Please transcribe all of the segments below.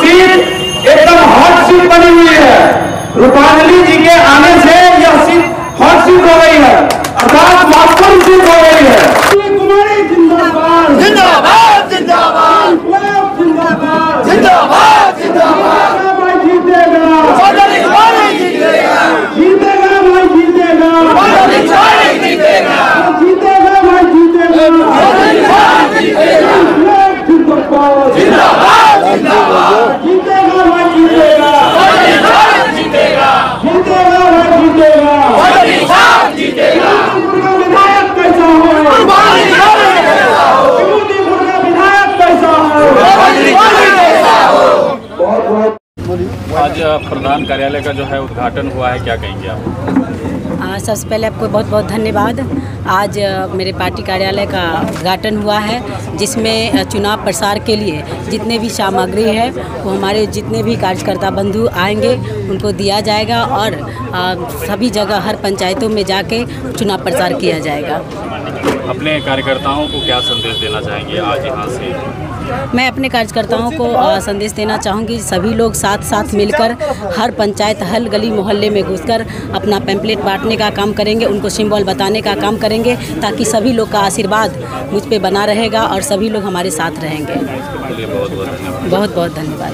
Seat एकदम hot seat बनी हुई है। रूपांजलि जी के आने से यह सीट हॉट सीट हो गई है, अर्थात मॉस्को सीट हो गई है। कुमारी जिंदाबाद जिंदाबाद जिंदाबाद जिंदाबाद जिंदाबाद जिंदाबाद। भाई जीतेगा, जीतेगा, जीतेगा भाई जीतेगा, जीतेगा, जीतेगा भाई जीतेगा, जीतेगा। जिंदाबाद जिंदाबाद, जीतेगा भाई जीतेगा, जीतेगा, जीतेगा भाई जीतेगा, जीतेगा। विधायक कैसा हो, विमोदीपुर का विधायक कैसा हो। आज प्रधान कार्यालय का जो है उद्घाटन हुआ है, क्या कहेंगे आप? सबसे पहले आपको बहुत बहुत धन्यवाद। आज मेरे पार्टी कार्यालय का उद्घाटन हुआ है, जिसमें चुनाव प्रसार के लिए जितने भी सामग्री है वो हमारे जितने भी कार्यकर्ता बंधु आएंगे उनको दिया जाएगा और सभी जगह हर पंचायतों में जाके चुनाव प्रचार किया जाएगा। अपने कार्यकर्ताओं को क्या संदेश देना चाहेंगे आज यहाँ से? मैं अपने कार्यकर्ताओं को संदेश देना चाहूँगी, सभी लोग साथ साथ मिलकर हर पंचायत, हर गली मोहल्ले में घुसकर अपना पैम्पलेट बांटने का काम करेंगे, उनको सिंबल बताने का काम करेंगे, ताकि सभी लोग का आशीर्वाद मुझ पे बना रहेगा और सभी लोग हमारे साथ रहेंगे। बहुत बहुत धन्यवाद।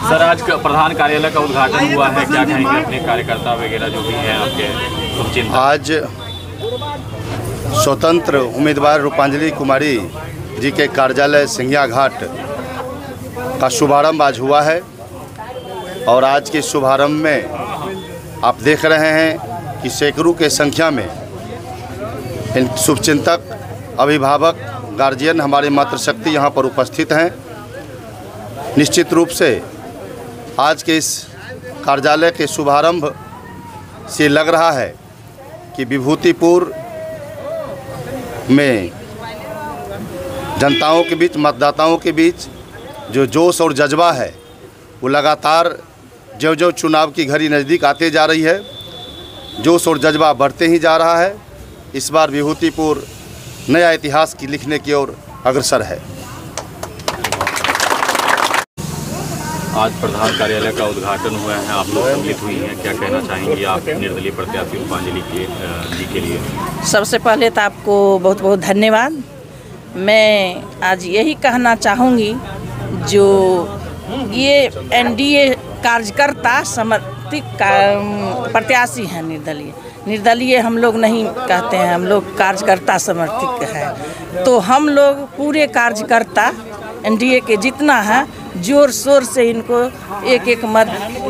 सर, आज प्रधान कार्यालय का उद्घाटन हुआ है, क्या कहेंगे अपने कार्यकर्ता वगैरह जो भी हैं आपके? आज स्वतंत्र उम्मीदवार रूपांजलि कुमारी जी के कार्यालय सिंघिया घाट का शुभारंभ आज हुआ है और आज के शुभारंभ में आप देख रहे हैं कि सैकड़ों के संख्या में इन शुभचिंतक, अभिभावक, गार्जियन, हमारे मातृशक्ति यहाँ पर उपस्थित हैं। निश्चित रूप से आज के इस कार्यालय के शुभारंभ से लग रहा है कि विभूतिपुर में जनताओं के बीच, मतदाताओं के बीच जो जोश और जज्बा है वो लगातार जो चुनाव की घड़ी नज़दीक आते जा रही है, जोश और जज्बा बढ़ते ही जा रहा है। इस बार विभूतिपुर नया इतिहास की लिखने की ओर अग्रसर है। आज प्रधान कार्यालय का उद्घाटन हुआ है, आप लोग सम्मिलित हुई हैं, क्या कहना चाहेंगे आप निर्दलीय प्रत्याशी रूपांजलि जी के लिए? सबसे पहले तो आपको बहुत बहुत धन्यवाद। मैं आज यही कहना चाहूँगी, जो ये एनडीए कार्यकर्ता समर्थित प्रत्याशी हैं, निर्दलीय हम लोग नहीं कहते हैं, हम लोग कार्यकर्ता समर्थित है। तो हम लोग पूरे कार्यकर्ता एनडीए के जितना है जोर शोर से इनको एक एक मत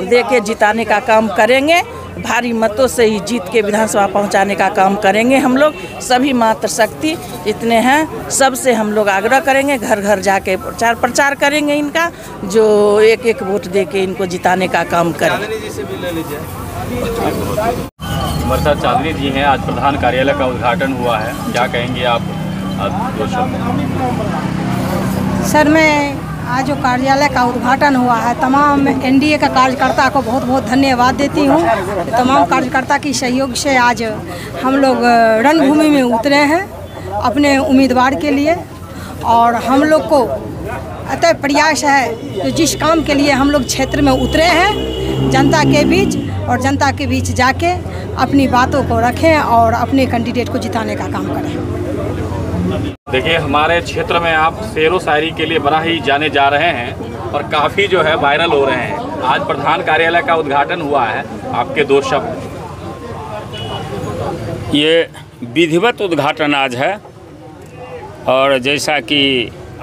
दे के जिताने का काम करेंगे, भारी मतों से ही जीत के विधानसभा पहुंचाने का काम करेंगे। हम लोग सभी मातृशक्ति जितने हैं सबसे हम लोग आग्रह करेंगे, घर घर जाके प्रचार करेंगे इनका, जो एक एक वोट दे के इनको जिताने का काम करें। हमारे साथ चांदनी जी हैं, आज प्रधान कार्यालय का उद्घाटन हुआ है, क्या कहेंगे आप? सर, मैं आज जो कार्यालय का उद्घाटन हुआ है, तमाम एनडीए का कार्यकर्ता को बहुत बहुत धन्यवाद देती हूँ। तमाम कार्यकर्ता की सहयोग से आज हम लोग रणभूमि में उतरे हैं अपने उम्मीदवार के लिए, और हम लोग को अतः प्रयास है कि जिस काम के लिए हम लोग क्षेत्र में उतरे हैं, जनता के बीच और जनता के बीच जाके अपनी बातों को रखें और अपने कैंडिडेट को जिताने का काम करें। देखिए, हमारे क्षेत्र में आप शेरो शायरी के लिए बड़ा ही जाने जा रहे हैं और काफ़ी जो है वायरल हो रहे हैं। आज प्रधान कार्यालय का उद्घाटन हुआ है, आपके दो शब्द। ये विधिवत उद्घाटन आज है और जैसा कि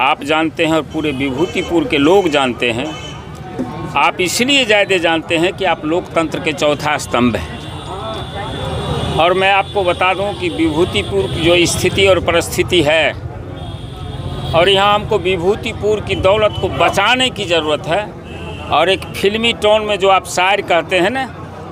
आप जानते हैं और पूरे विभूतिपुर के लोग जानते हैं, आप इसलिए ज़्यादा जानते हैं कि आप लोकतंत्र के चौथा स्तंभ हैं। और मैं आपको बता दूं कि विभूतिपुर की जो स्थिति और परिस्थिति है, और यहाँ हमको विभूतिपुर की दौलत को बचाने की ज़रूरत है। और एक फिल्मी टोन में जो आप शायर कहते हैं ना,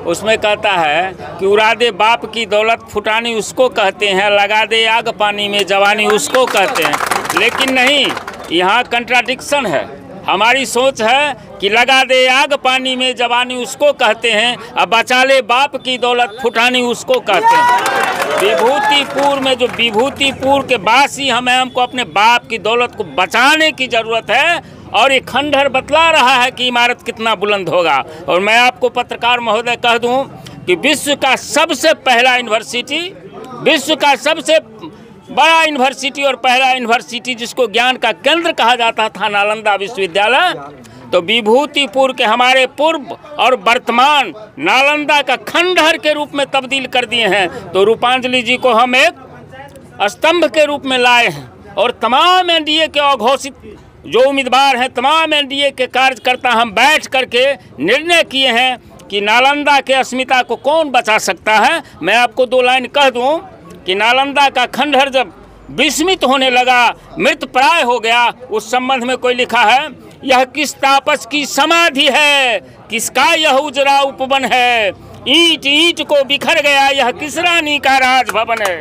उसमें कहता है कि उड़ा दे बाप की दौलत फुटानी उसको कहते हैं, लगा दे आग पानी में जवानी उसको कहते हैं। लेकिन नहीं, यहाँ कंट्राडिक्शन है। हमारी सोच है कि लगा दे आग पानी में जवानी उसको कहते हैं, अब बचा ले बाप की दौलत फुटानी उसको कहते हैं। विभूतिपुर में जो विभूतिपुर के वासी हमको अपने बाप की दौलत को बचाने की ज़रूरत है, और ये खंडहर बतला रहा है कि इमारत कितना बुलंद होगा। और मैं आपको पत्रकार महोदय कह दूं कि विश्व का सबसे पहला यूनिवर्सिटी, विश्व का सबसे बड़ा यूनिवर्सिटी और पहला यूनिवर्सिटी जिसको ज्ञान का केंद्र कहा जाता था, नालंदा विश्वविद्यालय, तो विभूतिपुर के हमारे पूर्व और वर्तमान नालंदा का खंडहर के रूप में तब्दील कर दिए हैं। तो रूपांजलि जी को हम एक स्तंभ के रूप में लाए हैं, और तमाम एनडीए के अघोषित जो उम्मीदवार हैं, तमाम एनडीए के कार्यकर्ता हम बैठ करके निर्णय किए हैं कि नालंदा के अस्मिता को कौन बचा सकता है। मैं आपको 2 लाइन कह दूं कि नालंदा का खंडहर जब विस्मित होने लगा, मृत प्राय हो गया, उस संबंध में कोई लिखा है, यह किस तापस की समाधि है, किसका यह उजरा उपवन है, ईंट ईंट को बिखर गया, यह किस रानी का राजभवन है।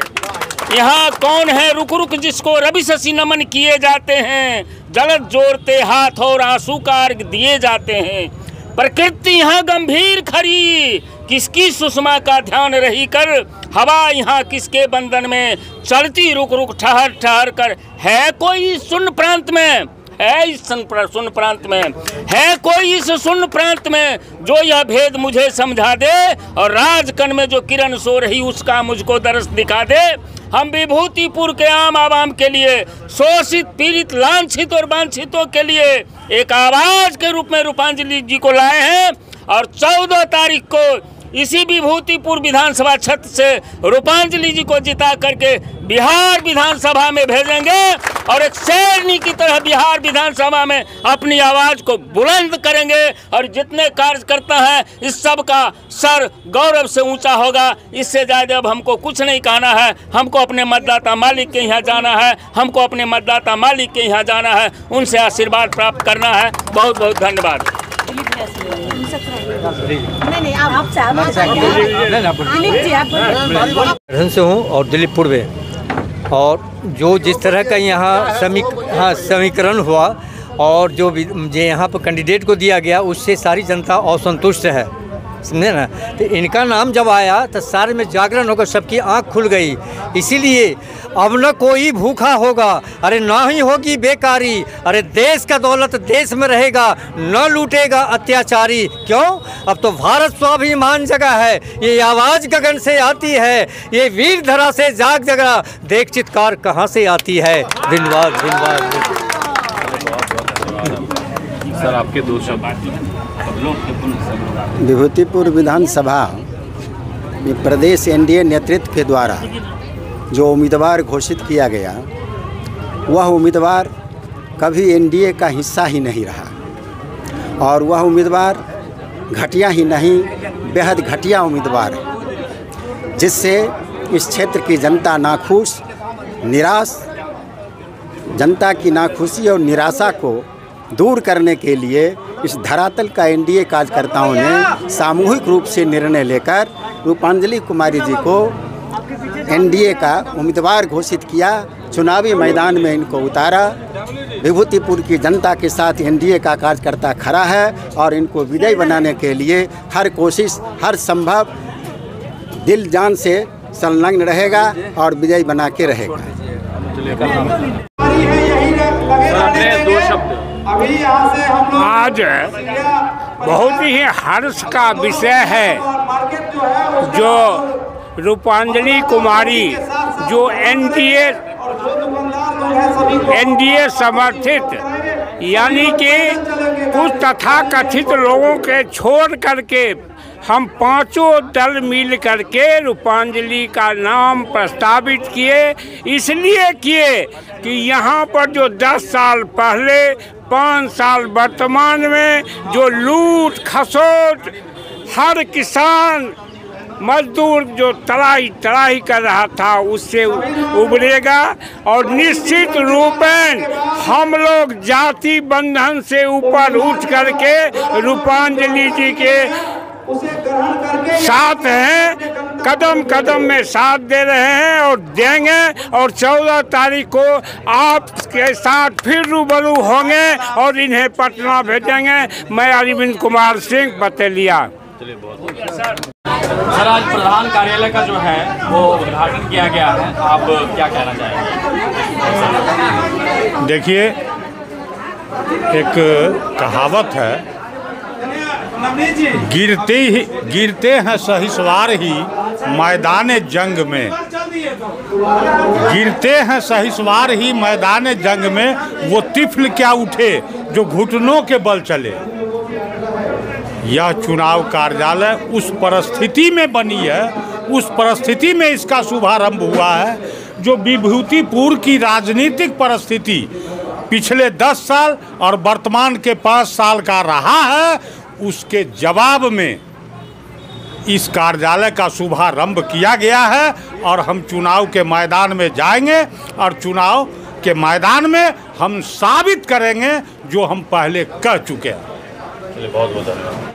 यहाँ कौन है रुक रुक जिसको रवि शशि नमन किए जाते हैं, जलद जोड़ते हाथ और आंसू का अर्घ दिए जाते हैं। प्रकृति यहाँ गंभीर खड़ी, किसकी सुषमा का ध्यान रही कर, हवा यहाँ किसके बंधन में चलती रुक रुक ठहर ठहर कर। है कोई सुन प्रांत में, है इस सुन प्रांत में, है कोई इस सुन प्रांत में जो यह भेद मुझे समझा दे, और राजकन में जो किरण सो रही उसका मुझको दरस दिखा दे। हम विभूतिपुर के आम आवाम के लिए, शोषित पीड़ित लांछित और वांछितों के लिए एक आवाज के रूप में रूपांजलि जी को लाए हैं, और 14 तारीख को इसी विभूतिपुर विधानसभा क्षेत्र से रूपांजलि जी को जिता करके बिहार विधानसभा में भेजेंगे, और एक शेरनी की तरह बिहार विधानसभा में अपनी आवाज़ को बुलंद करेंगे। और जितने कार्यकर्ता हैं इस सब का सर गौरव से ऊंचा होगा। इससे ज़्यादा अब हमको कुछ नहीं कहना है। हमको अपने मतदाता मालिक के यहाँ जाना है, हमको अपने मतदाता मालिक के यहाँ जाना है, उनसे आशीर्वाद प्राप्त करना है। बहुत बहुत धन्यवाद। से हूँ और दिलीपपुर में, और जो जिस तरह का यहाँ समीकरण हुआ और जो यहाँ पर कैंडिडेट को दिया गया, उससे सारी जनता असंतुष्ट है, समझे ना। तो इनका नाम जब आया तो सारे में जागरण होकर सबकी आंख खुल गई। इसीलिए अब न कोई भूखा होगा, अरे ना ही होगी बेकारी, अरे देश का दौलत देश में रहेगा, न लूटेगा अत्याचारी। क्यों? अब तो भारत स्वाभिमान जगह है, ये आवाज़ गगन से आती है, ये वीर धरा से जाग जगा, देख चित्कार कहाँ से आती है। धन्यवाद धन्यवाद। सर आपके 2 शब्द। विभूतिपुर विधानसभा में प्रदेश एनडीए नेतृत्व के द्वारा जो उम्मीदवार घोषित किया गया, वह उम्मीदवार कभी एनडीए का हिस्सा ही नहीं रहा, और वह उम्मीदवार घटिया ही नहीं बेहद घटिया उम्मीदवार है, जिससे इस क्षेत्र की जनता नाखुश निराश, जनता की नाखुशी और निराशा को दूर करने के लिए इस धरातल का एनडीए कार्यकर्ताओं ने सामूहिक रूप से निर्णय लेकर रूपांजलि कुमारी जी को एनडीए का उम्मीदवार घोषित किया, चुनावी मैदान में इनको उतारा। विभूतिपुर की जनता के साथ एनडीए का कार्यकर्ता खड़ा है और इनको विजयी बनाने के लिए हर कोशिश, हर संभव दिल जान से संलग्न रहेगा और विजयी बना के रहेगा। आज बहुत ही हर्ष का विषय है जो रूपांजलि कुमारी जो एनडीए समर्थित यानी कि कुछ तथाकथित लोगों के छोड़ करके हम पांचों दल मिल करके रूपांजलि का नाम प्रस्तावित किए। इसलिए किए कि यहाँ पर जो 10 साल पहले 5 साल वर्तमान में जो लूट खसोट हर किसान मजदूर जो तराई कर रहा था उससे उबरेगा और निश्चित रूपेण हम लोग जाति बंधन से ऊपर उठ करके रूपांजलि जी के साथ हैं कदम कदम में साथ दे रहे हैं और देंगे, और 14 तारीख को आपके साथ फिर रूबरू होंगे और इन्हें पटना भेजेंगे। मैं अरविंद कुमार सिंह बतेलिया। सर, आज प्रधान कार्यालय का जो है वो उद्घाटन किया गया है, आप क्या कहना चाहेंगे? देखिए, एक कहावत है, गिरते हैं सहिसवार ही मैदान जंग में, गिरते हैं सहिसवार ही मैदान जंग में, वो तिफल क्या उठे जो घुटनों के बल चले। यह चुनाव कार्यालय उस परिस्थिति में बनी है, उस परिस्थिति में इसका शुभारंभ हुआ है जो विभूतिपूर्व की राजनीतिक परिस्थिति पिछले 10 साल और वर्तमान के 5 साल का रहा है। उसके जवाब में इस कार्यालय का शुभारंभ किया गया है और हम चुनाव के मैदान में जाएंगे और चुनाव के मैदान में हम साबित करेंगे जो हम पहले कह चुके हैं। बहुत बहुत धन्यवाद।